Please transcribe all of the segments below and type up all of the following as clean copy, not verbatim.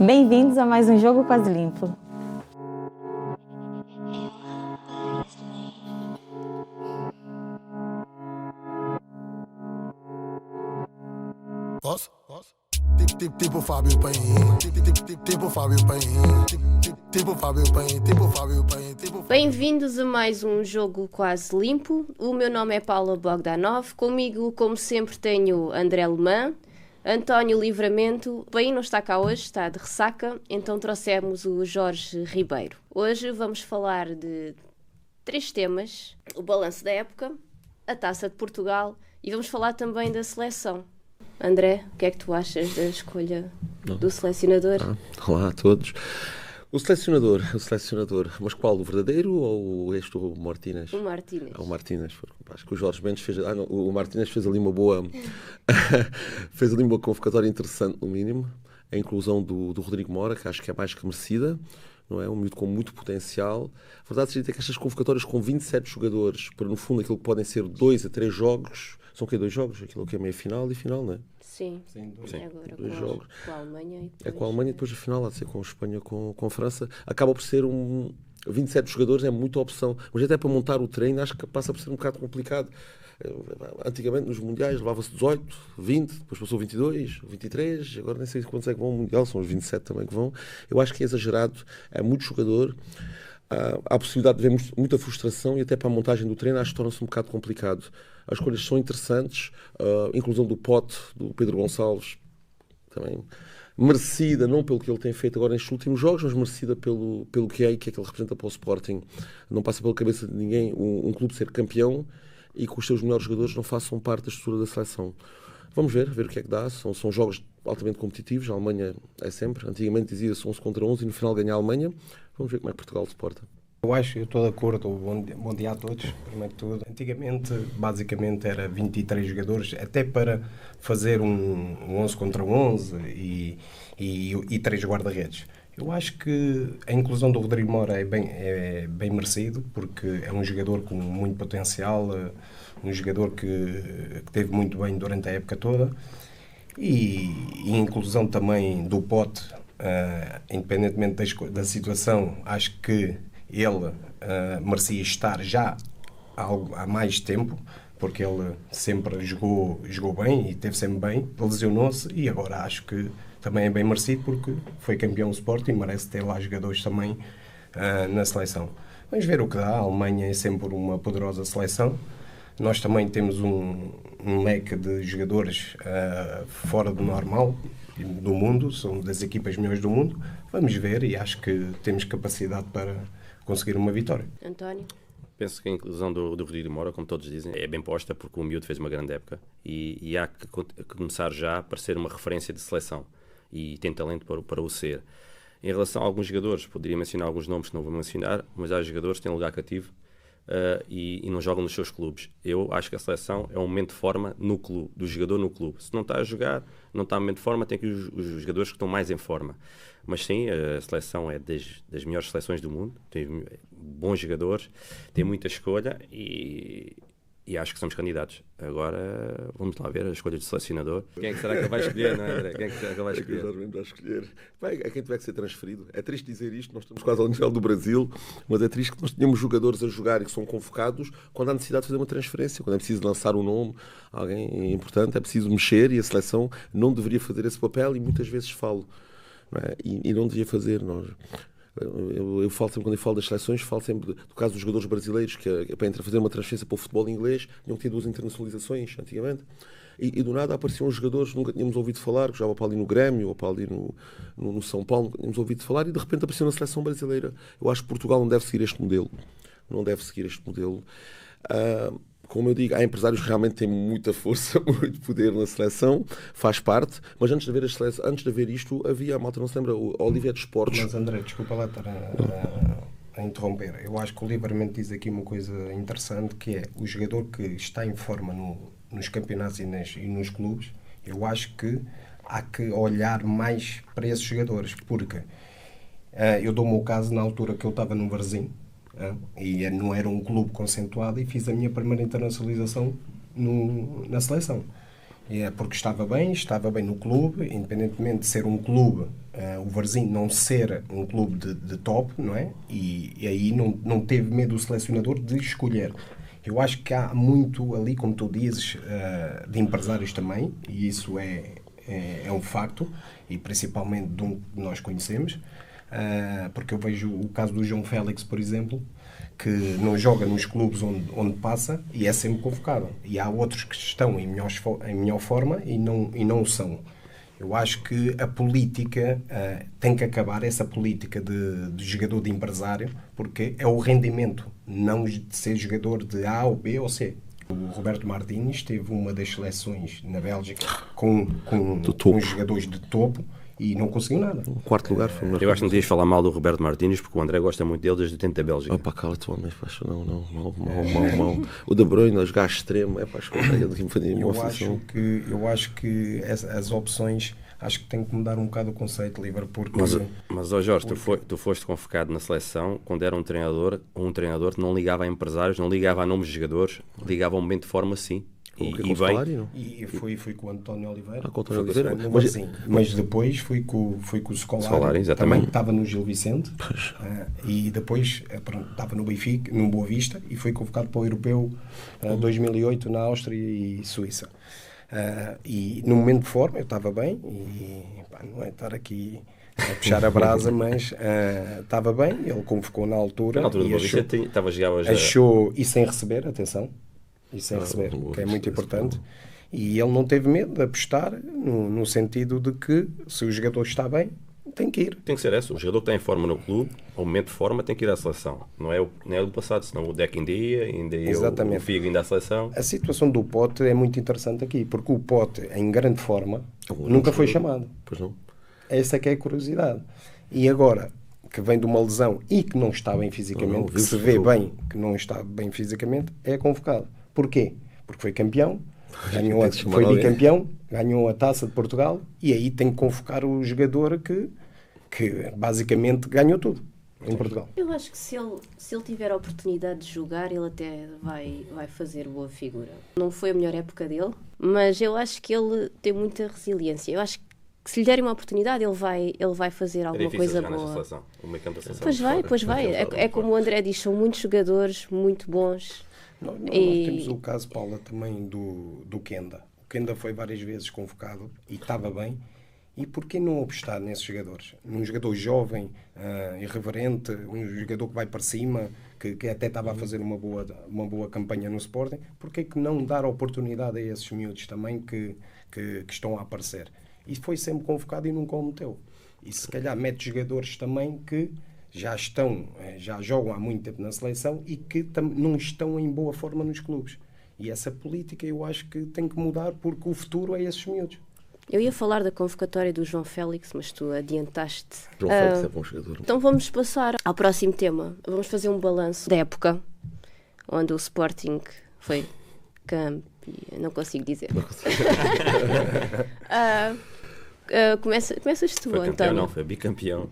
Bem-vindos a mais um Jogo Quase Limpo. Posso? Tipo Fábio Paim. Tipo Fábio Paim. Tipo Fábio Paim. Tipo Fábio Paim. Bem-vindos a mais um Jogo Quase Limpo. O meu nome é Paula Bogdanov. Comigo, como sempre, tenho André Lemã, António Livramento. Bem, não está cá hoje, está de ressaca, então trouxemos o Jorge Ribeiro. Hoje vamos falar de 3 temas: o balanço da época, a Taça de Portugal e vamos falar também da seleção. André, o que é que tu achas da escolha do selecionador? Olá a todos. O selecionador, mas qual? O verdadeiro ou este, o Martínez? O Martínez. O Martínez. Acho que o Jorge Mendes fez... não, o Martínez fez ali uma boa... fez ali uma convocatória interessante, no mínimo. A inclusão do Rodrigo Mora, que acho que é mais que merecida. Não é? Um miúdo com muito potencial. A verdade seria que estas convocatórias com 27 jogadores, para no fundo aquilo que podem ser 2 a 3 jogos, são o quê? 2 jogos? Aquilo que é meia-final e final, não é? Sim. Agora 2 jogos. Com a Alemanha e depois... É com a Alemanha e depois a final, há de ser com a Espanha, com a França. Acaba por ser 27 jogadores, é muita opção. Mas até para montar o treino, acho que passa por ser um bocado complicado. Antigamente, nos Mundiais, levava-se 18, 20, depois passou 22, 23, agora nem sei quantos é que vão ao Mundial, são os 27 também que vão. Eu acho que é exagerado, é muito jogador. Há a possibilidade de ver muita frustração e até para a montagem do treino acho que torna-se um bocado complicado. As escolhas são interessantes, a inclusão do Pote, do Pedro Gonçalves, também merecida, não pelo que ele tem feito agora nestes últimos jogos, mas merecida pelo que é e que ele representa para o Sporting. Não passa pela cabeça de ninguém um clube ser campeão e que os seus melhores jogadores não façam parte da estrutura da seleção. Vamos ver o que é que dá. São jogos altamente competitivos. A Alemanha é sempre. Antigamente dizia-se 11 contra 11 e no final ganha a Alemanha. Vamos ver como é que Portugal se porta. Eu estou de acordo. Bom dia a todos, primeiro de tudo. Antigamente, basicamente, era 23 jogadores, até para fazer um 11 contra 11 e 3 guarda-redes. Eu acho que a inclusão do Rodrigo Mora é bem merecido, porque é um jogador com muito potencial, um jogador que teve muito bem durante a época toda. E a inclusão também do Pote, independentemente da situação, acho que ele merecia estar já há mais tempo, porque ele sempre jogou bem e esteve sempre bem, lesionou-se e agora acho que também é bem merecido porque foi campeão do Sporting e merece ter lá jogadores também na seleção. Vamos ver o que dá. A Alemanha é sempre uma poderosa seleção. Nós também temos um leque de jogadores fora do normal, do mundo, são das equipas melhores do mundo. Vamos ver e acho que temos capacidade para conseguir uma vitória. António? Penso que a inclusão do Rodrigo Mora, como todos dizem, é bem posta porque o miúdo fez uma grande época e há que começar já para ser uma referência de seleção e tem talento para o ser. Em relação a alguns jogadores, poderia mencionar alguns nomes que não vou mencionar, mas há jogadores que têm lugar cativo e não jogam nos seus clubes. Eu acho que a seleção é um momento de forma no clube, do jogador no clube. Se não está a jogar, não está em momento de forma, tem que os jogadores que estão mais em forma. Mas sim, a seleção é das melhores seleções do mundo, tem bons jogadores, tem muita escolha e acho que somos candidatos. Agora vamos lá ver a escolha do selecionador. Quem é que será que ele vai escolher, não é, André? Quem é que será que ele vai escolher? Vai escolher. É quem tiver que ser transferido. É triste dizer isto, nós estamos quase ao nível do Brasil, mas é triste que nós tenhamos jogadores a jogar e que são convocados quando há necessidade de fazer uma transferência, quando é preciso lançar um nome, alguém importante, é preciso mexer e a seleção não deveria fazer esse papel e muitas vezes falo. Não é? E não devia fazer. Eu falo sempre, quando eu falo das seleções, falo sempre do caso dos jogadores brasileiros que para fazer uma transferência para o futebol inglês tinham que ter 2 internacionalizações antigamente e do nada apareciam jogadores que nunca tínhamos ouvido falar, que jogavam para ali no Grêmio ou para ali no São Paulo, nunca tínhamos ouvido falar e de repente apareceu na seleção brasileira. Eu acho que Portugal não deve seguir este modelo. Como eu digo, há empresários que realmente têm muita força, muito poder na seleção, faz parte, mas antes de haver isto, havia, a malta não se lembra, o Olivier de Esportes. Mas André, desculpa lá estar a interromper. Eu acho que o Livramento diz aqui uma coisa interessante, que é o jogador que está em forma nos campeonatos e nos clubes, eu acho que há que olhar mais para esses jogadores, porque eu dou-me o caso na altura que eu estava no Varzim, e não era um clube conceituado e fiz a minha primeira internacionalização na seleção. É porque estava bem no clube, independentemente de ser um clube, o Varzim não ser um clube de top, não é? E aí não teve medo o selecionador de escolher. Eu acho que há muito ali, como tu dizes, de empresários também, e isso é um facto, e principalmente de um que nós conhecemos, porque eu vejo o caso do João Félix, por exemplo, que não joga nos clubes onde passa e é sempre convocado. E há outros que estão em melhor forma e não o são. Eu acho que a política tem que acabar, essa política de jogador de empresário, porque é o rendimento, não de ser jogador de A ou B ou C. O Roberto Martínez teve uma das seleções na Bélgica com jogadores de topo e não conseguiu nada. O quarto lugar foi Eu acho que não devias falar mal do Roberto Martínez, porque o André gosta muito dele desde o tempo da Bélgica. Opa, cala-te, homem, não. O De Bruyne, a jogar extremo, acho que eu acho que as opções, acho que tem que mudar um bocado o conceito de Liverpool. Mas Jorge, tu foste convocado na seleção quando era um treinador que não ligava a empresários, não ligava a nomes de jogadores, ligava a um momento de forma sim. E fui com o António Oliveira. Com o António Oliveira. Mas depois fui com o Scolari, também estava no Gil Vicente, e depois estava no Benfica, no Boa Vista, e fui convocado para o Europeu 2008 na Áustria e Suíça. E no momento de forma eu estava bem, e não é estar aqui a puxar a brasa, mas estava bem, ele convocou na altura. Na altura do Boa Vista achou, e sem receber, atenção, que é muito importante, e ele não teve medo de apostar no sentido de que se o jogador está bem, tem que ir. Tem que ser esse, o jogador que está em forma no clube, ao momento de forma, tem que ir à seleção, não é do passado, senão o Deck ainda ia o Figo ainda à seleção. A situação do Pote é muito interessante aqui, porque o Pote em grande forma nunca foi chamado. Pois não. Essa é que é a curiosidade. E agora, que vem de uma lesão e que não está bem fisicamente, que se vê bem que não está bem fisicamente, é convocado. Porquê? Porque foi campeão, foi bicampeão, ganhou a Taça de Portugal, e aí tem que convocar o jogador que basicamente ganhou tudo em Portugal. Eu acho que se ele tiver a oportunidade de jogar, ele até vai fazer boa figura. Não foi a melhor época dele, mas eu acho que ele tem muita resiliência. Eu acho que se lhe derem uma oportunidade, ele vai fazer alguma coisa boa. Pois vai. É como o André diz, são muitos jogadores muito bons. Nós temos o caso, Paula, também do Kenda. O Kenda foi várias vezes convocado e estava bem. E porquê não apostar nesses jogadores? Um jogador jovem, irreverente, um jogador que vai para cima, que até estava a fazer uma boa campanha no Sporting. Porquê que não dar oportunidade a esses miúdos também que estão a aparecer? E foi sempre convocado e nunca o meteu. E se calhar mete jogadores também que já jogam há muito tempo na seleção e que não estão em boa forma nos clubes. E essa política eu acho que tem que mudar, porque o futuro é esses miúdos. Eu ia falar da convocatória do João Félix, mas tu adiantaste. João Félix é bom jogador. Então vamos passar ao próximo tema. Vamos fazer um balanço da época onde o Sporting foi campeão. Não consigo dizer. Começas tu, foi campeão, António. não, foi bicampeão.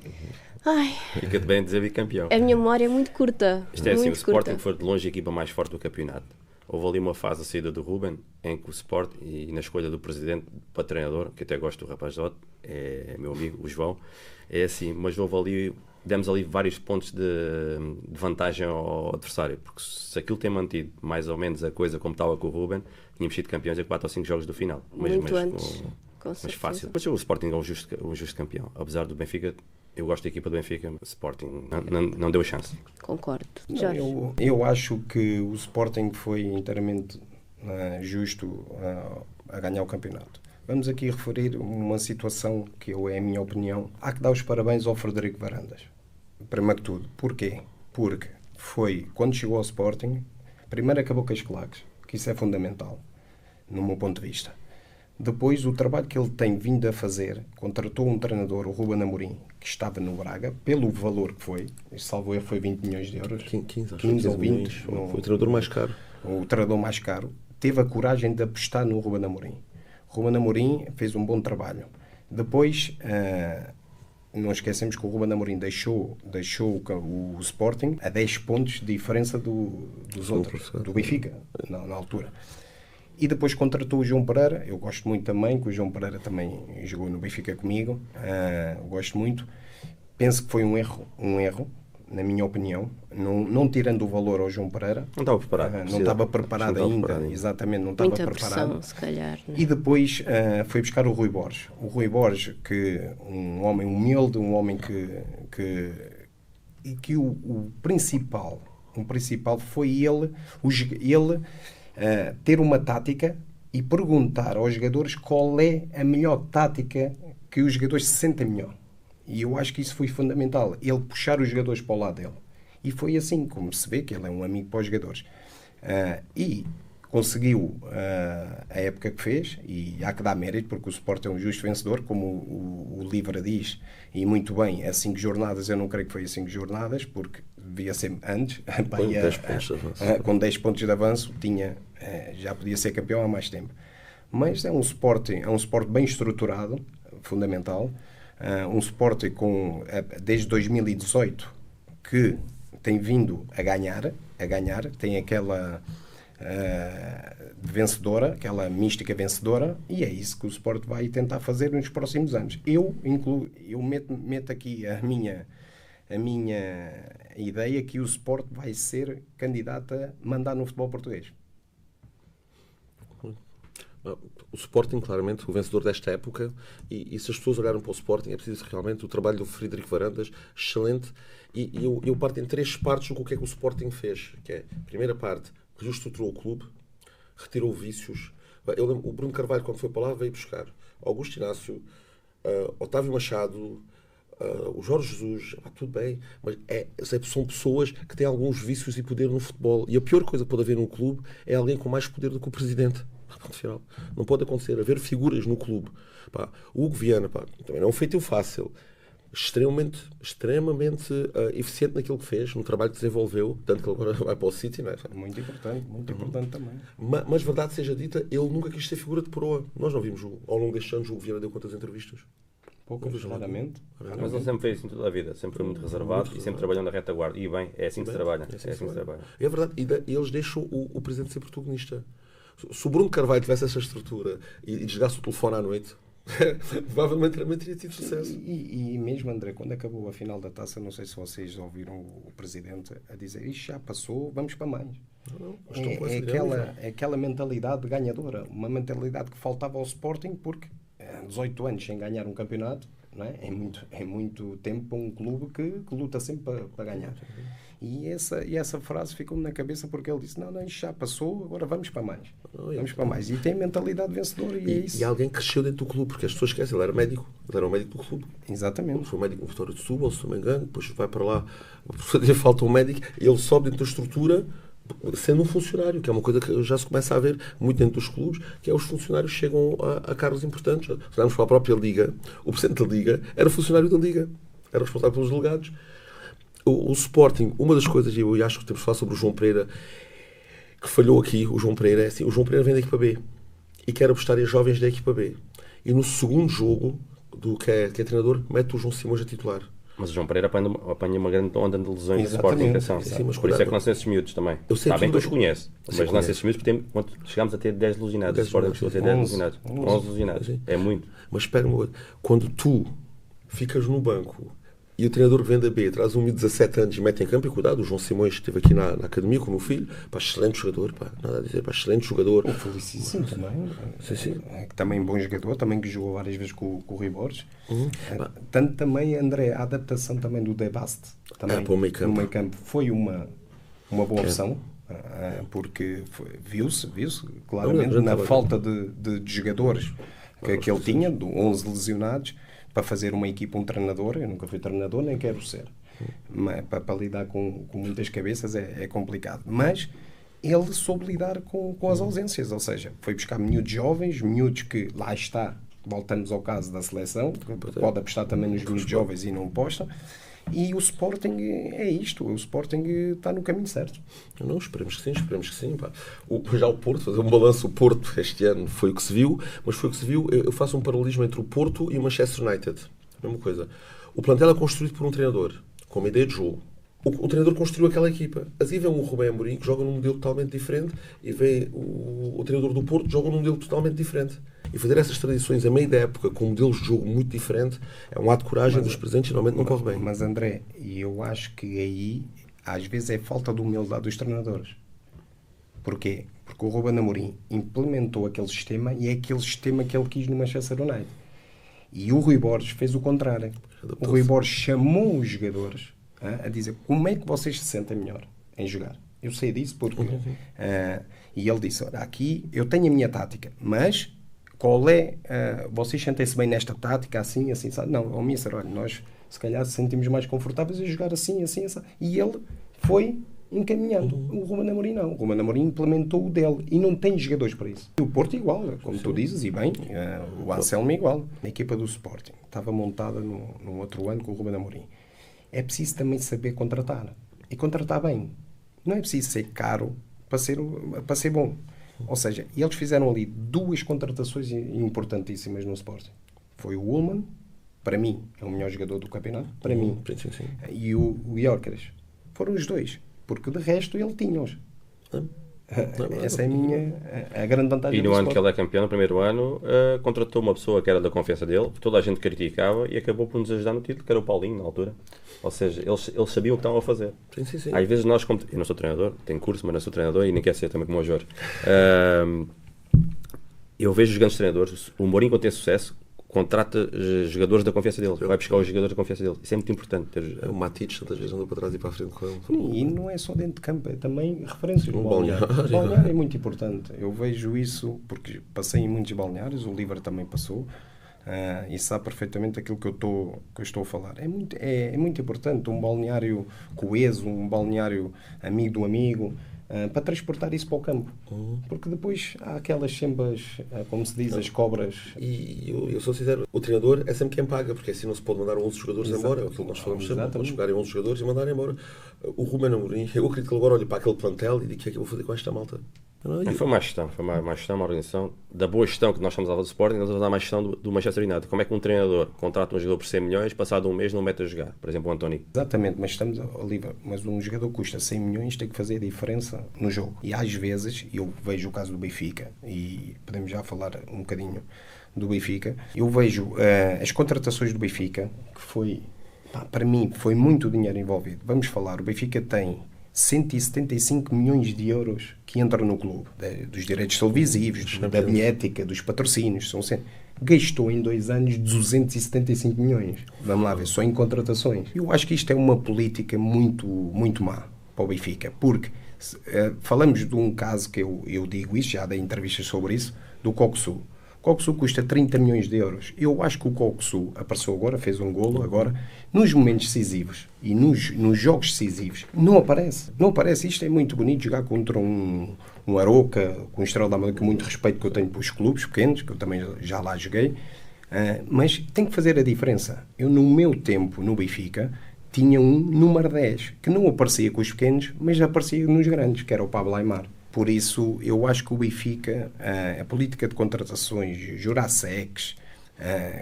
Ai. Fica-te bem dizer bicampeão. A minha memória é muito curta. Isto é assim, o Sporting foi de longe a equipa mais forte do campeonato. Houve ali uma fase da saída do Ruben, em que o Sporting, e na escolha do presidente para treinador, que até gosto do rapazote, é meu amigo, o João, é assim, mas demos ali vários pontos de vantagem ao adversário, porque se aquilo tem mantido mais ou menos a coisa como estava com o Ruben, tínhamos sido campeões em 4 ou 5 jogos do final. Muito antes. Mas fácil. Mas o Sporting é um justo campeão. Apesar do Benfica, eu gosto da equipa do Benfica, o Sporting não deu chance. Concordo. Eu acho que o Sporting foi inteiramente justo a ganhar o campeonato. Vamos aqui referir uma situação que é a minha opinião. Há que dar os parabéns ao Frederico Varandas. Primeiro que tudo. Porquê? Porque foi, quando chegou ao Sporting, primeiro acabou com as claques, que isso é fundamental, no meu ponto de vista. Depois, o trabalho que ele tem vindo a fazer, contratou um treinador, o Ruben Amorim, que estava no Braga, pelo valor que foi, salvo erro foi 20 milhões de euros. 15 ou 20. Foi o treinador mais caro. O treinador mais caro. Teve a coragem de apostar no Ruben Amorim. O Ruben Amorim fez um bom trabalho. Depois, não esquecemos que o Ruben Amorim deixou o Sporting a 10 pontos de diferença dos outros, do Benfica, na altura. E depois contratou o João Pereira. Eu gosto muito também, que o João Pereira também jogou no Benfica comigo. Gosto muito. Penso que foi um erro, na minha opinião, não tirando o valor ao João Pereira. Não estava preparado. Não estava preparado ainda. Exatamente, não estava Muita preparado. pressão, se calhar. Né? E depois foi buscar o Rui Borges. O Rui Borges, que um homem humilde, um homem que o principal foi ele ter uma tática e perguntar aos jogadores qual é a melhor tática que os jogadores se sentem melhor. E eu acho que isso foi fundamental. Ele puxar os jogadores para o lado dele. E foi assim, como se vê, que ele é um amigo para os jogadores. E conseguiu a época que fez, e há que dar mérito, porque o Sport é um justo vencedor, como o Livra diz, e muito bem, é 5 jornadas, eu não creio que foi 5 jornadas, porque devia ser antes, com 10 pontos de avanço, já podia ser campeão há mais tempo. Mas é um Sport bem estruturado, fundamental, um Sport desde 2018 que tem vindo a ganhar, tem aquela vencedora, aquela mística vencedora, e é isso que o Sport vai tentar fazer nos próximos anos. Eu meto aqui a minha ideia que o Sport vai ser candidato a mandar no futebol português. O Sporting, claramente, o vencedor desta época, e se as pessoas olharam para o Sporting, é preciso realmente o trabalho do Frederico Varandas, excelente, e eu parto em 3 partes do que é que o Sporting fez, que é, a primeira parte, reestruturou o clube, retirou vícios. O Bruno Carvalho, quando foi para lá, veio buscar Augusto Inácio, Otávio Machado, o Jorge Jesus, tudo bem, mas são pessoas que têm alguns vícios e poder no futebol, e a pior coisa que pode haver num clube é alguém com mais poder do que o presidente. Final. Não pode acontecer haver figuras no clube. O Hugo Viana também não é um feitio fácil, extremamente eficiente naquilo que fez, no trabalho que desenvolveu, tanto que ele agora vai para o City, não é? Muito importante também. Mas verdade seja dita, ele nunca quis ser figura de proa. Nós não vimos ao longo destes anos o Hugo Viana deu quantas entrevistas? Poucas, raramente. Mas ele sempre fez isso em toda a vida, sempre foi muito reservado e sempre trabalhou na retaguarda. E bem, é assim que se trabalha. É verdade, e eles deixam o presidente ser protagonista. Se o Bruno Carvalho tivesse essa estrutura e desligasse o telefone à noite, provavelmente também teria tido sucesso. E mesmo, André, quando acabou a final da taça, não sei se vocês ouviram o presidente a dizer: isto já passou, vamos para mais. É aquela mentalidade ganhadora, uma mentalidade que faltava ao Sporting, porque 18 anos sem ganhar um campeonato, não é? É muito tempo para um clube que luta sempre para ganhar. E essa frase ficou-me na cabeça, porque ele disse: não, isto já passou, agora vamos para mais. Vamos para mais. E tem mentalidade vencedora, e é isso. E alguém cresceu dentro do clube, porque as pessoas esquecem, ele era médico do clube. Exatamente. Ele foi médico no Vitória de Setúbal, se não me engano, depois vai para lá, falta um médico, e ele sobe dentro da estrutura, sendo um funcionário, que é uma coisa que já se começa a ver muito dentro dos clubes, que é os funcionários chegam a cargos importantes. Se olharmos para a própria Liga, o presidente da Liga era funcionário da Liga, era responsável pelos delegados. O Sporting, uma das coisas, e eu acho que temos que falar sobre o João Pereira, que falhou aqui, o João Pereira, é assim: o João Pereira vem da equipa B e quer apostar em jovens da equipa B. E no segundo jogo, que é treinador, mete o João Simões a titular. Mas o João Pereira apanha uma grande onda de lesões de Sporting. Por isso é que lança esses miúdos também. Está bem que os conhece, mas lança esses miúdos porque chegámos a ter 10 lesionados. O Sporting chegou a ter 10 lesionados. 11 lesionados. É muito. Mas espera, quando tu ficas no banco e o treinador que vem da B traz um miúdo de 17 anos e mete em campo, e cuidado, o João Simões esteve aqui na academia com o meu filho, excelente jogador, nada a dizer, excelente jogador. O Felicíssimo também, sim. Também bom jogador, também que jogou várias vezes com o Rui Borges. Tanto também, André, a adaptação também do Debaste também para o meio no meio campo foi uma boa opção, porque viu-se claramente na falta de jogadores que ele tinha, de 11 lesionados, para fazer uma equipa, um treinador. Eu nunca fui treinador, nem quero ser. Mas, para lidar com muitas cabeças é complicado. Mas ele soube lidar com as ausências, ou seja, foi buscar miúdos jovens, miúdos que, lá está, voltamos ao caso da seleção, pode apostar também nos miúdos jovens e não aposta. E o Sporting é isto, o Sporting está no caminho certo. Não, esperemos que sim. Já o Porto, fazer um balanço, o Porto este ano foi o que se viu, mas foi o que se viu. Eu faço um paralelismo entre o Porto e o Manchester United. A mesma coisa. O plantel é construído por um treinador, com uma ideia de jogo, o treinador construiu aquela equipa. Assim vem o Rubén Amorim, que joga num modelo totalmente diferente, e vem o treinador do Porto, que joga num modelo totalmente diferente. E fazer essas transições a meio da época, com modelos de jogo muito diferentes, é um ato de coragem dos presentes e normalmente não corre bem. Mas André, eu acho que aí, às vezes, é falta de humildade dos treinadores. Porquê? Porque o Rubén Amorim implementou aquele sistema e é aquele sistema que ele quis no Manchester United. E o Rui Borges fez o contrário. O Rui Borges chamou os jogadores a dizer como é que vocês se sentem melhor em jogar. Eu sei disso porque... e ele disse, olha, aqui eu tenho a minha tática, mas qual é... vocês sentem-se bem nesta tática, assim, assim, sabe? Não, mister, olha, nós se calhar se sentimos mais confortáveis a jogar assim, assim, assim. E ele foi encaminhando. O Rubén Amorim não. O Rubén Amorim implementou o dele e não tem jogadores para isso. E o Porto igual, como tu dizes, e bem, o Anselmo igual. A equipa do Sporting estava montada no outro ano com o Rubén Amorim. É preciso também saber contratar. E contratar bem. Não é preciso ser caro para ser bom. Ou seja, eles fizeram ali 2 contratações importantíssimas no Sporting. Foi o Ullmann, para mim, é o melhor jogador do campeonato, para mim. Sim. E o Gyökeres. Foram os 2. Porque de resto ele tinha-os. Essa é a grande vantagem. E no ano que ele é campeão, no primeiro ano, contratou uma pessoa que era da confiança dele, que toda a gente criticava, e acabou por nos ajudar no título, que era o Paulinho, na altura. Ou seja, eles sabiam o que estavam a fazer. Sim. Às vezes nós, como eu não sou treinador, tenho curso, mas não sou treinador e nem quero ser também como o Jorge. Eu vejo os grandes treinadores, o Mourinho, quando tem sucesso, contrata jogadores da confiança dele, vai buscar os jogadores da confiança dele. Isso é muito importante. O Matites tantas vezes andou para trás e para a frente com ele. E não é só dentro de campo, é também referências no balneário. balneário. O balneário é muito importante. Eu vejo isso porque passei em muitos balneários, o Líver também passou, e sabe perfeitamente aquilo que eu estou a falar. É muito importante um balneário coeso, um balneário amigo do amigo, para transportar isso para o campo. Porque depois há aquelas sempre, como se diz, as cobras. E eu sou sincero, o treinador é sempre quem paga, porque assim não se pode mandar 11 jogadores embora, é aquilo que nós falamos sempre, pode jogarem 11 jogadores e mandar embora. O Rubén Amorim, eu acredito que ele agora olha para aquele plantel e diz, o que é que eu vou fazer com esta malta? Foi mais gestão, uma organização da boa gestão que nós estamos a falar do Sporting, nós vamos dar mais gestão do Manchester United. Como é que um treinador contrata um jogador por 100 milhões, passado um mês não mete a jogar? Por exemplo, o António. Exatamente, mas um jogador que custa 100 milhões tem que fazer a diferença no jogo. E às vezes, eu vejo o caso do Benfica, e podemos já falar um bocadinho do Benfica, eu vejo as contratações do Benfica, que foi, para mim, foi muito dinheiro envolvido. Vamos falar, o Benfica tem 175 milhões de euros que entram no clube, dos direitos televisivos, da bilhética, dos patrocínios, gastou em 2 anos 275 milhões. Vamos lá ver, só em contratações. Eu acho que isto é uma política muito, muito má para o Benfica, porque falamos de um caso que eu digo isso, já dei entrevistas sobre isso, do Coxu. O Coxu custa 30 milhões de euros. Eu acho que o Coxu apareceu agora, fez um golo agora, nos momentos decisivos e nos jogos decisivos. Não aparece. Não aparece. Isto é muito bonito, jogar contra um Aroca, com um Estrela da Amadora, com muito respeito que eu tenho para os clubes pequenos, que eu também já lá joguei. Mas tem que fazer a diferença. Eu, no meu tempo, no Benfica, tinha um número 10, que não aparecia com os pequenos, mas aparecia nos grandes, que era o Pablo Aimar. Por isso, eu acho que o Benfica, a política de contratações, Jurasecs,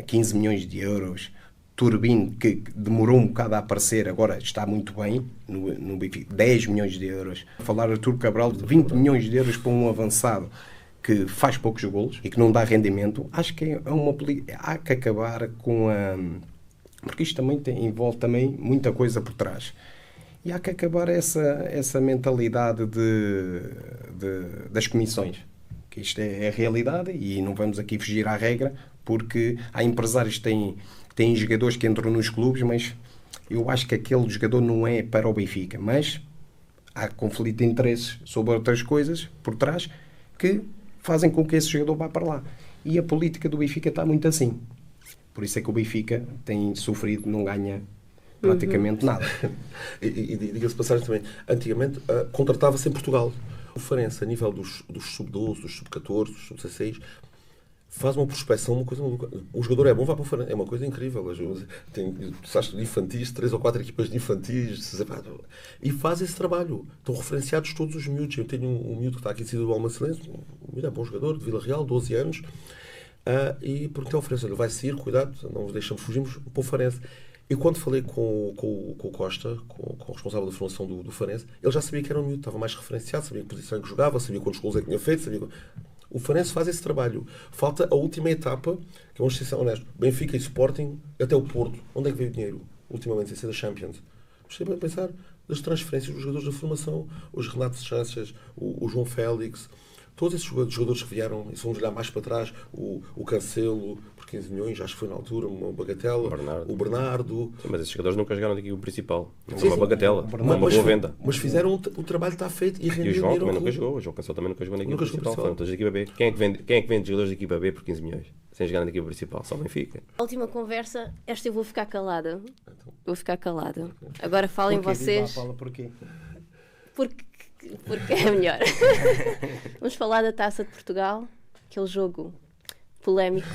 15 milhões de euros, Turbine, que demorou um bocado a aparecer, agora está muito bem no Benfica, 10 milhões de euros. Falar Artur Cabral de 20 milhões de euros para um avançado que faz poucos golos e que não dá rendimento, acho que é uma política. Há que acabar com a... Porque isto também envolve também muita coisa por trás. E há que acabar essa mentalidade das comissões. Que isto é a realidade e não vamos aqui fugir à regra, porque há empresários que têm jogadores que entram nos clubes, mas eu acho que aquele jogador não é para o Benfica. Mas há conflito de interesses sobre outras coisas por trás que fazem com que esse jogador vá para lá. E a política do Benfica está muito assim. Por isso é que o Benfica tem sofrido, não ganha praticamente nada. E diga-se passagem também, antigamente contratava-se em Portugal. O Farense, a nível dos sub-12, dos sub-14, dos sub-16, faz uma prospecção, uma coisa maluca. O jogador é bom, vai para o Farense. É uma coisa incrível. Tem de infantis, 3 ou 4 equipas de infantis, e faz esse trabalho. Estão referenciados todos os miúdos. Eu tenho um miúdo que está aqui em Cidade do Almacenense, um miúdo é bom jogador, de Vila Real, 12 anos, e perguntei ao Farense, ele vai sair, cuidado, não os deixamos, fugimos para o Farense. E quando falei com o Costa, com o responsável da formação do Farense, ele já sabia que era um miúdo, estava mais referenciado, sabia que posição em que jogava, sabia quantos gols é que tinha feito, sabia... O Farense faz esse trabalho. Falta a última etapa, que vamos ser honestos, Benfica e Sporting, até o Porto. Onde é que veio o dinheiro? Ultimamente, sem ser da Champions. Vamos pensar das transferências dos jogadores da formação, os Renato Sanches, o João Félix, todos esses jogadores que vieram, e se vamos olhar mais para trás, o Cancelo, por 15 milhões, acho que foi na altura, uma bagatela, o Bernardo. Sim, mas esses jogadores nunca jogaram daqui o principal. Não Sim, foi uma bagatela, foi uma boa venda. Mas fizeram o trabalho que está feito e E renderam o João dinheiro também ao nunca clube. jogou. O João Cancelo também nunca jogou na equipa Nunca jogou principal. Foram todos da equipa B. Quem é que vende jogadores da equipa B por 15 milhões? Sem jogar na equipa principal? Só o Benfica. A última conversa, esta eu vou ficar calada. Vou ficar calada. Agora falem vocês, Diz lá, Paula, porquê? porque é melhor. Vamos falar da Taça de Portugal, aquele jogo polémico.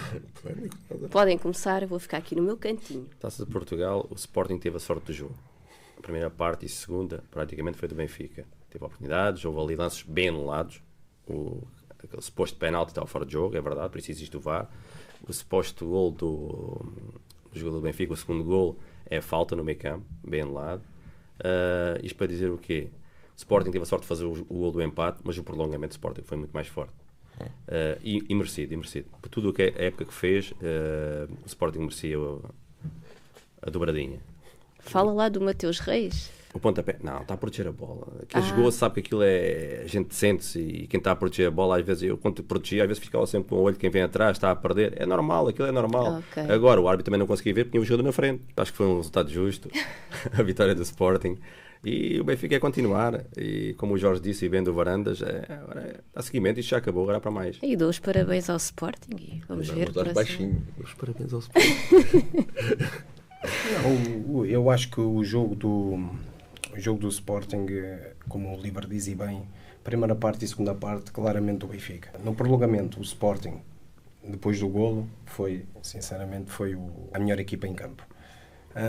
Podem começar, eu vou ficar aqui no meu cantinho. Taça de Portugal, o Sporting teve a sorte do jogo. A primeira parte e segunda, praticamente foi do Benfica. Teve oportunidades, houve ali lances bem anulados. Aquele suposto penalti estava fora de jogo, é verdade, por isso existe o VAR. O suposto gol do jogador do Benfica, o segundo gol, é falta no meio campo, bem anulado. Isto para dizer o quê? O Sporting teve a sorte de fazer o gol do empate, mas o prolongamento do Sporting foi muito mais forte. E merecido. Por tudo o que a época que fez, o Sporting merecia a dobradinha. Fala lá do Mateus Reis. O pontapé, não, está a proteger a bola. Quem jogou sabe que aquilo é. A gente sente-se e quem está a proteger a bola, às vezes, eu quando protegia, às vezes ficava sempre com o olho de quem vem atrás, está a perder. É normal, aquilo é normal. Okay. Agora, o árbitro também não conseguia ver porque tinha o jogador na frente. Acho que foi um resultado justo, a vitória do Sporting. E o Benfica é continuar. E como o Jorge disse, e vendo o Varandas, agora dá seguimento, isto já acabou, agora para mais. E dou os parabéns ao Sporting. E vamos ver. Vamos dar baixinho. Os parabéns ao Sporting. Eu acho que o jogo do Sporting, como o Oliver diz e bem, primeira parte e segunda parte, claramente do Benfica. No prolongamento, o Sporting, depois do golo, sinceramente, foi a melhor equipa em campo.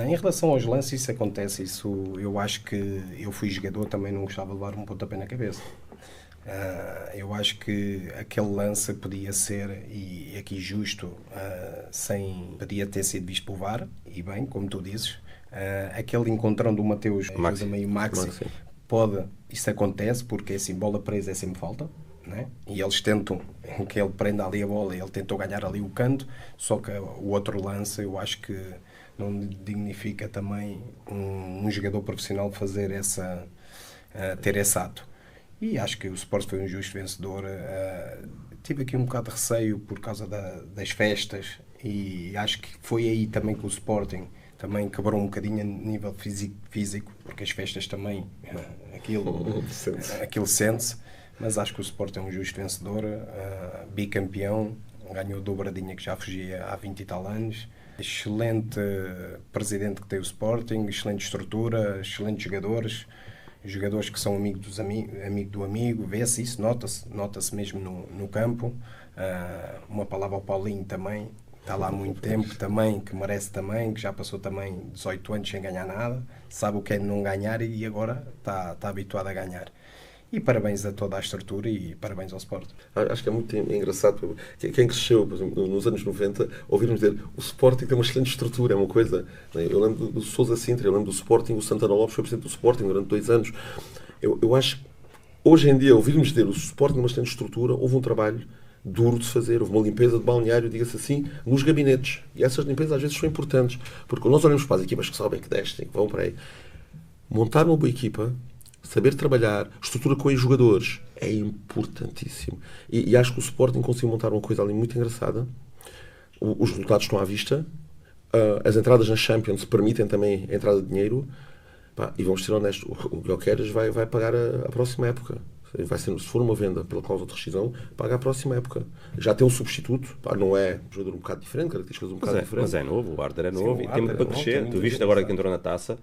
Em relação aos lances, isso acontece, eu acho que eu fui jogador, também não gostava de levar um pontapé na cabeça. Eu acho que aquele lance podia ser, e aqui justo, podia ter sido visto por VAR, e bem, como tu dizes, aquele encontrão do Mateus Maxi. Isso acontece porque assim, bola presa é sempre falta, né? E eles tentam que ele prenda ali a bola, ele tentou ganhar ali o canto, só que o outro lance eu acho que não dignifica também um jogador profissional fazer ter esse ato. E acho que o Sport foi um justo vencedor. Tive aqui um bocado de receio por causa das festas e acho que foi aí também que o Sporting também quebrou um bocadinho a nível físico, porque as festas também, aquilo sente-se, mas acho que o Sport é um justo vencedor, bicampeão, ganhou a dobradinha que já fugia há 20 e tal anos, excelente presidente que tem o Sporting, excelente estrutura, excelentes jogadores que são amigo do amigo, vê-se isso, nota-se mesmo no campo. Uma palavra ao Paulinho também, está lá há muito tempo também, que merece também, que já passou também 18 anos sem ganhar nada, sabe o que é não ganhar e agora está habituado a ganhar. E parabéns a toda a estrutura e parabéns ao Sport. Acho que é muito engraçado. Quem cresceu, por exemplo, nos anos 90, ouvirmos dizer o Sporting tem uma excelente estrutura, é uma coisa. Eu lembro do Sousa Sintra, eu lembro do Sporting, o Santana Lopes foi presidente do Sporting durante 2 anos. Eu acho que hoje em dia, ouvirmos dizer o Sporting tem uma excelente estrutura, houve um trabalho duro de se fazer, houve uma limpeza de balneário, diga-se assim, nos gabinetes. E essas limpezas às vezes são importantes, porque nós olhamos para as equipas que sobem, que descem, que vão para aí. Montar uma boa equipa, saber trabalhar, estrutura com os jogadores, é importantíssimo. E acho que o Sporting conseguiu montar uma coisa ali muito engraçada. Os resultados estão à vista. As entradas nas Champions permitem também a entrada de dinheiro. E vamos ser honestos, o Gyökeres vai pagar a próxima época. Vai ser, se for uma venda pela cláusula de rescisão, paga a próxima época. Já tem um substituto, não é um jogador um bocado diferente, características um bocado diferentes. Mas é novo, o Arda é novo. Sim, e tem muito para crescer. Tu viste agora que entrou na taça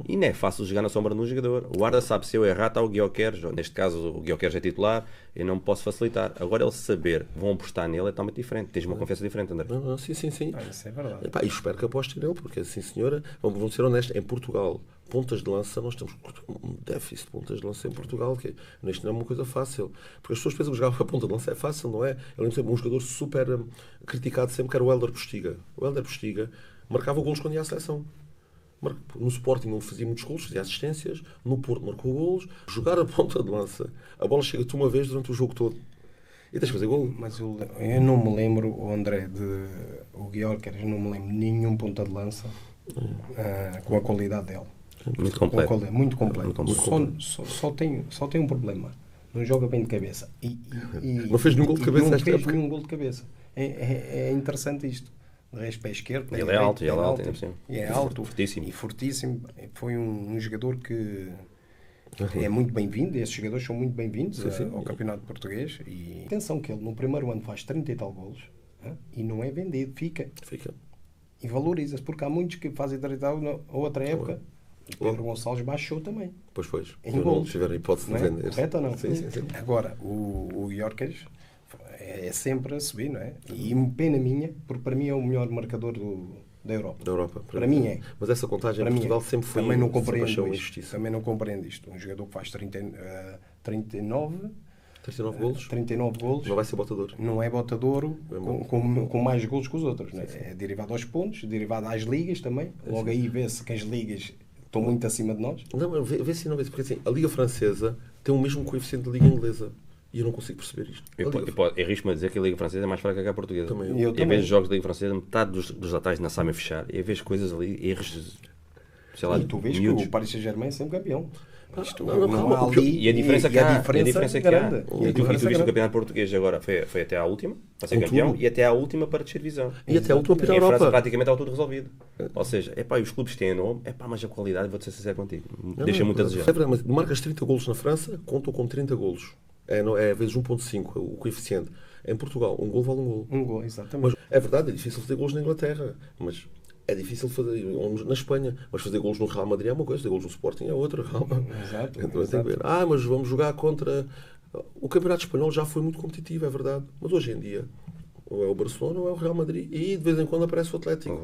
e não é fácil jogar na sombra de um jogador. O Arda sabe, se eu errar está o Gyökeres, neste caso o Gyökeres é titular, eu não me posso facilitar. Agora ele saber, vão apostar nele é totalmente diferente. Tens uma confiança diferente, André. Sim. Isso é verdade. E espero que aposte nele, porque sim senhora, vamos ser honestos, em Portugal, pontas de lança, nós temos um déficit de pontas de lança em Portugal, que isto não é uma coisa fácil. Porque as pessoas pensam que jogar a ponta de lança é fácil, não é? Eu lembro sempre um jogador super criticado sempre, que era o Hélder Postiga. O Hélder Postiga marcava golos quando ia à seleção. No Sporting não fazia muitos golos, fazia assistências. No Porto marcou golos. Jogar a ponta de lança. A bola chega-te uma vez durante o jogo todo. E tens de fazer golo. Mas eu não me lembro, o André, o Gyökeres, não me lembro de nenhum ponta de lança com a qualidade dele. Muito completo. Muito completo. Muito completo. Só tem um problema. Não joga bem de cabeça. Não fez nenhum gol de cabeça não nesta fez época. nenhum gol de cabeça. É interessante isto. De resto, pé esquerdo. Ele é alto, ainda por cima. E é alto. Fortíssimo. E fortíssimo. Foi um jogador que é muito bem-vindo. Esses jogadores são muito bem-vindos ao Campeonato Português. E atenção que ele no primeiro ano faz 30 e tal golos e não é vendido. Fica. E valoriza-se. Porque há muitos que fazem 30 e tal na outra época. O Pedro Gonçalves baixou também. Pois. Em gol. Não tiveram hipótese de vender. Correto ou não? Sim. Agora, o Gyökeres é sempre a subir, não é? E pena minha, porque para mim é o melhor marcador da Europa. Da Europa. Para mim é. Mas essa contagem Para em mim Portugal sempre foi também não sempre compreendo achou isto. injustiça. Também não compreendo isto. Um jogador que faz 39 golos. 39 golos. Não vai ser botador. Não é botadouro com mais golos que os outros. Não é? É derivado aos pontos, derivado às ligas também. Logo aí vê-se que as ligas estão muito acima de nós. Não, mas vê se não vê, porque assim, a Liga Francesa tem o mesmo coeficiente da Liga Inglesa. E eu não consigo perceber isto. Eu arrisco-me a dizer que a Liga Francesa é mais fraca que a Portuguesa. Também. Eu E a também. vez de jogos da Liga Francesa, metade dos laterais não sabem fechar. E a vez coisas ali, erros, sei lá, E tu vês miúdos. que o Paris Saint-Germain é sempre campeão. Isto não, não calma, há ali. E a diferença que há, a diferença é que há. grande. E tu viste o Campeonato Português agora, foi até à última, para ser campeão, tudo. e até à última para descer divisão. E até a última para a Em França Europa. praticamente está tudo resolvido. Ou seja, os clubes têm nome, mas a qualidade, vou-te ser sincero contigo, deixa muito a É desejar. verdade, mas marcas 30 golos na França, contam com 30 golos. É vezes 1.5 o coeficiente. Em Portugal, um gol vale um gol. Um gol, exatamente. Mas é verdade, é difícil fazer golos na Inglaterra. Mas é difícil fazer na Espanha. Mas fazer golos no Real Madrid é uma coisa, fazer golos no Sporting é outra. Calma. Exato, Então, tem que ver. Mas vamos jogar contra... O Campeonato Espanhol já foi muito competitivo, é verdade. Mas hoje em dia, ou é o Barcelona ou é o Real Madrid. E de vez em quando aparece o Atlético.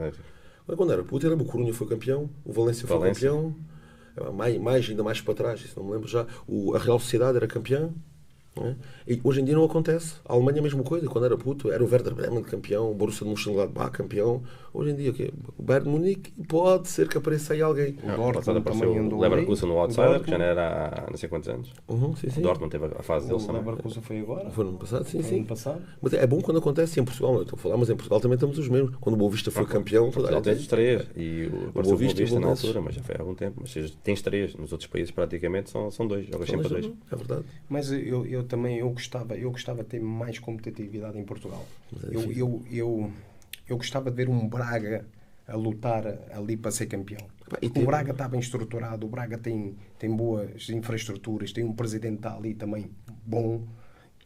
Quando era puto, o Corunha foi campeão, o Valência foi campeão. Ainda mais para trás, isso não me lembro já. A Real Sociedade era campeão. Não é? E hoje em dia não acontece. A Alemanha é a mesma coisa. Quando era puto, era o Werder Bremen campeão, o Borussia de Mönchengladbach campeão. Hoje em dia, o Bayern de Munique pode ser que apareça aí alguém. O Dortmund também andou o Leverkusen no outsider, Dortmund. que já não era há não sei quantos anos. Sim. O Dortmund teve a fase deles O também. Leverkusen foi agora. Foi no ano passado, sim. Ano passado. Mas é bom quando acontece em Portugal, não estou a falar, mas em Portugal também estamos os mesmos. Quando o Boa Vista foi campeão, Portugal tem os três. E o Boa Vista na Belenenses. altura, mas já foi há algum tempo. Mas tens três. Nos outros países praticamente são dois. Jogas sempre a dois. É verdade. Mas eu também gostava de ter mais competitividade em Portugal. Eu gostava de ver um Braga a lutar ali para ser campeão. O Braga está bem estruturado, o Braga tem boas infraestruturas, tem um presidente que está ali também bom.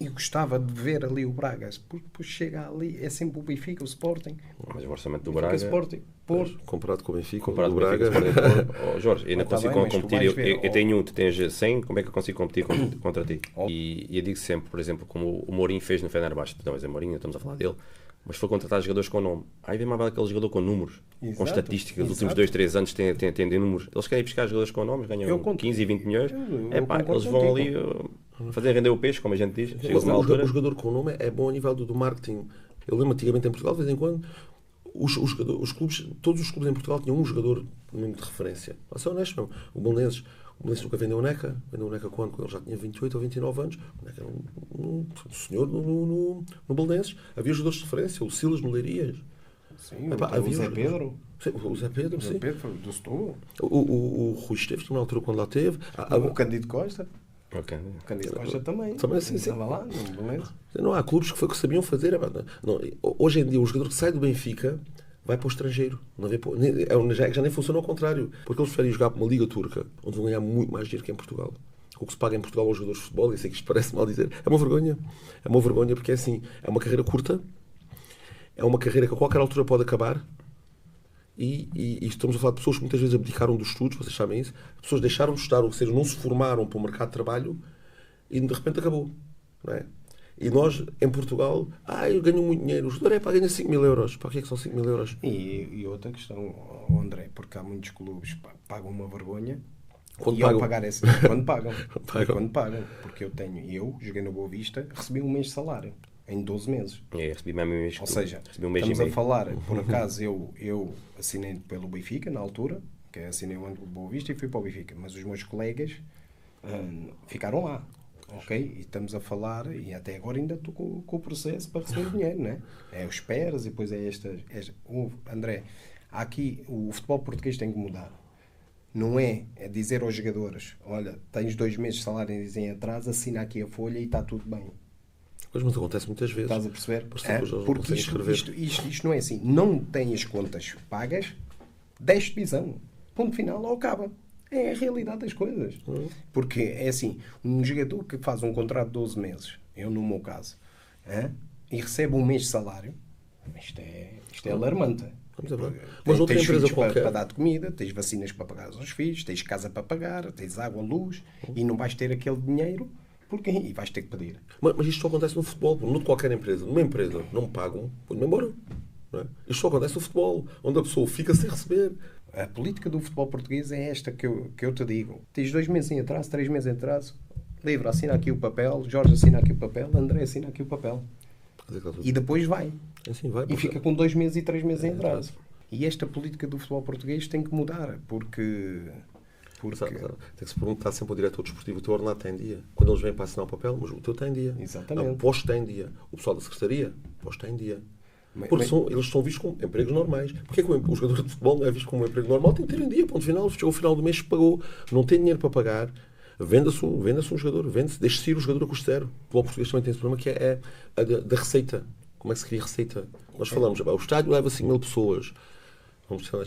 E gostava de ver ali o Braga, porque depois chega ali, é sempre o Benfica, o Sporting. Mas o orçamento do Benfica, Braga... Sporting, Porto. Comparado com o Benfica, Comparado com o com o Braga. Benfica, Jorge, eu ainda Está consigo bem, mas tu competir. vais ver, Eu tenho tu tens 100, como é que eu consigo competir contra ti? E eu digo sempre, por exemplo, como o Mourinho fez no Fenerbahçe. Não, mas é Mourinho, estamos a falar dele. Mas foi contratar jogadores com nome. Aí vem mais vale aquele jogador com números, com Exato, estatísticas. Os últimos exato. 2, 3 anos têm números. Eles querem buscar jogadores com nomes, ganham 15 e 20 milhões. Eu concordo Eles vão contigo. ali fazer render o peixe, como a gente diz. Chega Mas uma altura. o jogador com nome é bom a nível do marketing. Eu lembro antigamente em Portugal, de vez em quando, os clubes, todos os clubes em Portugal tinham um jogador mesmo de referência. Vou ser honesto mesmo. O Belenenses nunca vendeu o Neca. Vendeu o Neca quando ele já tinha 28 ou 29 anos. O Neca era um senhor no Belenenses. Havia jogadores de referência. O Silas no Leirias. Sim, Havia o Zé jogadores. Pedro. Sim, o Zé Pedro, O Zé sim. Pedro foi do Setúbal. O Rui Esteves, na altura, quando lá teve. O Cândido Costa. Ok. O Cândido Costa também. Também, sim. Estava lá, no Belenenses. Não há clubes que sabiam fazer. Hoje em dia, o jogador que sai do Benfica vai para o estrangeiro. Não vê, já nem funciona ao contrário. Porque eles preferem jogar para uma liga turca, onde vão ganhar muito mais dinheiro que em Portugal. O que se paga em Portugal aos jogadores de futebol, e sei que isto parece mal dizer, é uma vergonha. É uma vergonha porque é assim, é uma carreira curta, é uma carreira que a qualquer altura pode acabar. E estamos a falar de pessoas que muitas vezes abdicaram dos estudos, vocês sabem isso. As pessoas deixaram de estudar, ou seja, não se formaram para o mercado de trabalho e de repente acabou. Não é? E nós, em Portugal, eu ganho muito dinheiro. O jogador ganha 5 mil euros. Para que é que são 5 mil euros? E outra questão, André, porque há muitos clubes que pagam uma vergonha. Quando e pagam? ao pagar esse, quando pagam. Quando pagam. Porque eu joguei na Boa Vista, recebi um mês de salário. Em 12 meses. Recebi mesmo um mês. Ou seja, recebi um mês estamos e a meio. falar, por acaso eu assinei pelo Benfica na altura, porque assinei o Boa Vista e fui para o Benfica, mas os meus colegas ficaram lá. Ok? E estamos a falar, e até agora ainda estou com o processo para receber o dinheiro, né? É os esperas e depois é esta. André, aqui o futebol português tem que mudar. Não é dizer aos jogadores: olha, tens 2 meses de salário em atraso, assina aqui a folha e está tudo bem. Pois, mas acontece muitas vezes. Estás a perceber? Porque Isto não é assim. Não tem as contas pagas, desce divisão. Ponto final, ou acaba. É a realidade das coisas. Porque é assim, um jogador que faz um contrato de 12 meses, eu no meu caso, e recebe 1 mês de salário, isto é alarmante. Mas outra tens empresa filhos qualquer. para dar de comida, tens vacinas para pagar aos filhos, tens casa para pagar, tens água, luz, e não vais ter aquele dinheiro, porque e vais ter que pedir. Mas isto só acontece no futebol, não de qualquer empresa. Numa empresa não me pagam, põe-me embora. Não é? Isto só acontece no futebol, onde a pessoa fica sem receber. A política do futebol português é esta que eu te digo. Tens 2 meses em atraso, 3 meses em atraso. Livre, assina aqui o papel. Jorge, assina aqui o papel. André, assina aqui o papel. E depois vai. Assim vai, E fica com 2 meses e 3 meses em atraso. E esta política do futebol português tem que mudar, porque... Tem que se perguntar sempre ao diretor desportivo: o teu ordenado está em dia? Quando eles vêm para assinar o papel, mas o teu está em dia. Exatamente. Não, posto está em dia. O pessoal da secretaria, posto está em dia. Porque eles são vistos como empregos normais. Porque é que o jogador de futebol não é visto como um emprego normal? Tem que ter em dia, ponto final. Chegou ao final do mês, pagou. Não tem dinheiro para pagar. Venda-se um jogador. Deixe-se ir o jogador a custo zero. O futebol português também tem esse problema, que é a da receita. Como é que se cria receita? Nós falamos, o estádio leva 5.000 pessoas.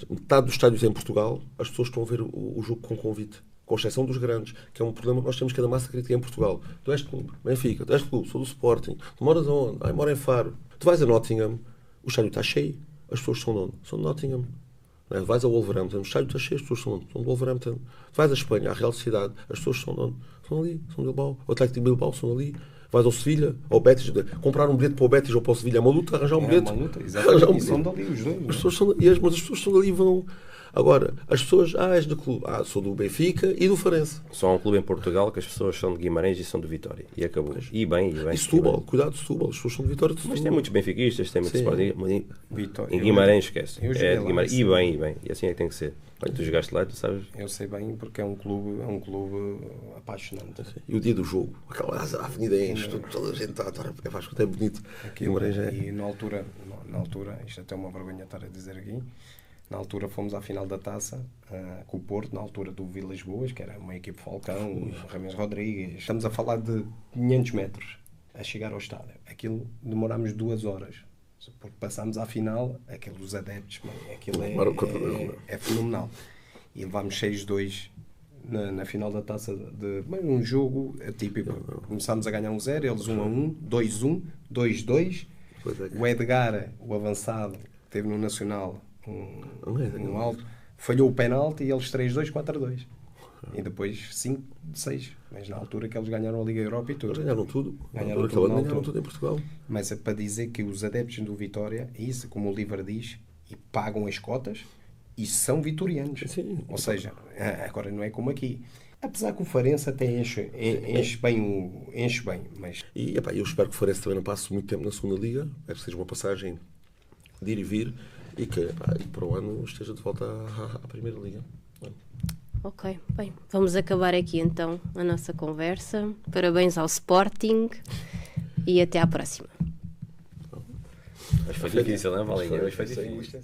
Metade dos estádios em Portugal, as pessoas estão a ver o jogo com convite. Com exceção dos grandes, que é um problema que nós temos cada massa crítica em Portugal. Tu és de clube, Benfica, tu és de clube, sou do Sporting. Tu moras aonde? Moro em Faro. Tu vais a Nottingham, o estádio está cheio. As pessoas são de onde? São de Nottingham. Não é? Vais a Wolverhampton, o estádio está cheio, as pessoas são de onde? São de Wolverhampton. Tu vais a Espanha, à Real Sociedade, as pessoas são de onde? São ali, são de Bilbao. O Atlético de Bilbao são ali. Vais ao Sevilha, ao Betis, comprar um bilhete para o Betis ou para o Sevilha é uma luta, arranjar um bilhete. É uma luta, exatamente. E são dali os dois. Mas as pessoas são dali e vão. Agora, as pessoas, és do clube, sou do Benfica e do Farense. Só há um clube em Portugal que as pessoas são de Guimarães e são de Vitória. E acabou. E bem. E Setúbal, cuidado de Setúbal, as pessoas são de Vitória de Setúbal. Mas tem muitos benfiquistas, tem muitos Sporting. Vitória. Em Guimarães, esquece. Eu É de lá, Guimarães. E bem. E assim é que tem que ser. Olha, tu jogaste lá e tu sabes. Eu sei bem, porque é um clube apaixonante. E o dia do jogo, aquela avenida enche, toda a gente está, faz que é bonito. Guimarães é. E na altura, isto até é uma vergonha estar a dizer aqui, na altura fomos à final da taça com o Porto, na altura do Vilas Boas, que era uma equipe Falcão, o Ramires Rodrigues. Estamos a falar de 500 metros a chegar ao estádio. Aquilo demorámos 2 horas. Porque passámos à final, aquilo dos adeptos, aquilo é fenomenal. E levámos 6-2 na final da taça de um jogo atípico. Começámos a ganhar 1-0, eles 1-1, 2-1, 2-2. O Edgar, o avançado, que teve no Nacional um alto, falhou o penalti e eles 3-2, 4-2. E depois 5-6. Mas na altura que eles ganharam a Liga Europa e tudo. Eles ganharam tudo. Ganharam tudo em Portugal. Mas é para dizer que os adeptos do Vitória, isso, como o Livre diz, e pagam as cotas e são vitorianos. Sim. Ou seja, agora não é como aqui. Apesar que o Farense até enche bem. Mas... E eu espero que o Farense também não passe muito tempo na segunda Liga. É que seja uma passagem de ir e vir e que para o ano esteja de volta à Primeira Liga. Ok, bem, vamos acabar aqui então a nossa conversa. Parabéns ao Sporting e até à próxima. Mas foi difícil, não é, Valinha? Mas foi difícil.